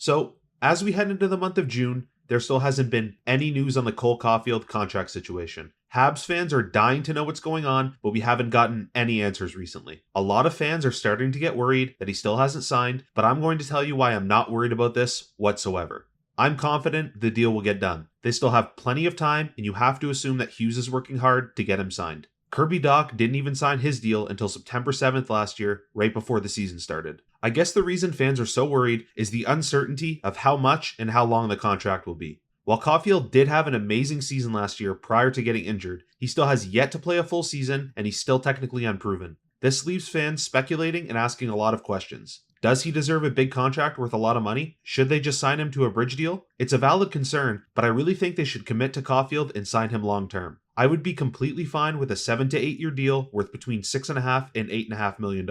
So, as we head into the month of June, there still hasn't been any news on the Cole Caufield contract situation. Habs fans are dying to know what's going on, but we haven't gotten any answers recently. A lot of fans are starting to get worried that he still hasn't signed, but I'm going to tell you why I'm not worried about this whatsoever. I'm confident the deal will get done. They still have plenty of time, and you have to assume that Hughes is working hard to get him signed. Kirby Dach didn't even sign his deal until September 7th last year, right before the season started. I guess the reason fans are so worried is the uncertainty of how much and how long the contract will be. While Caufield did have an amazing season last year prior to getting injured, he still has yet to play a full season and he's still technically unproven. This leaves fans speculating and asking a lot of questions. Does he deserve a big contract worth a lot of money? Should they just sign him to a bridge deal? It's a valid concern, but I really think they should commit to Caufield and sign him long term. I would be completely fine with a 7 to 8 year deal worth between $6.5 and $8.5 million.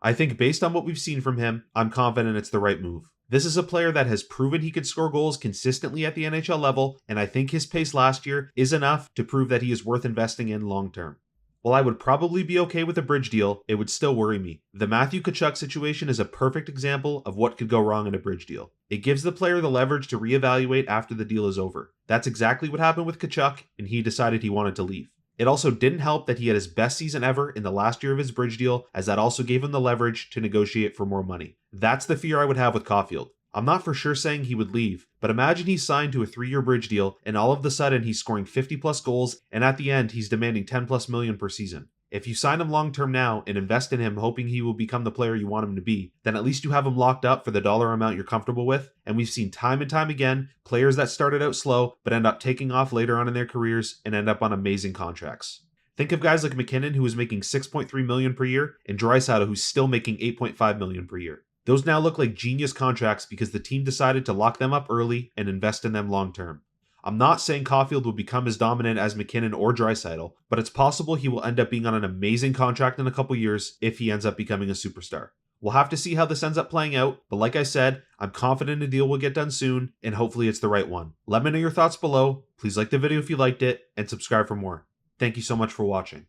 I think based on what we've seen from him, I'm confident it's the right move. This is a player that has proven he can score goals consistently at the NHL level, and I think his pace last year is enough to prove that he is worth investing in long term. While I would probably be okay with a bridge deal, it would still worry me. The Matthew Tkachuk situation is a perfect example of what could go wrong in a bridge deal. It gives the player the leverage to reevaluate after the deal is over. That's exactly what happened with Tkachuk, and he decided he wanted to leave. It also didn't help that he had his best season ever in the last year of his bridge deal, as that also gave him the leverage to negotiate for more money. That's the fear I would have with Caufield. I'm not for sure saying he would leave, but imagine he's signed to a 3-year bridge deal and all of a sudden he's scoring 50 plus goals and at the end he's demanding 10 plus million per season. If you sign him long term now and invest in him hoping he will become the player you want him to be, then at least you have him locked up for the dollar amount you're comfortable with. And we've seen time and time again players that started out slow but end up taking off later on in their careers and end up on amazing contracts. Think of guys like McKinnon, who was making $6.3 million per year, and Draisaitl, who's still making $8.5 million per year. Those now look like genius contracts because the team decided to lock them up early and invest in them long term. I'm not saying Caufield will become as dominant as McKinnon or Draisaitl, but it's possible he will end up being on an amazing contract in a couple years if he ends up becoming a superstar. We'll have to see how this ends up playing out, but like I said, I'm confident a deal will get done soon, and hopefully it's the right one. Let me know your thoughts below, please like the video if you liked it, and subscribe for more. Thank you so much for watching.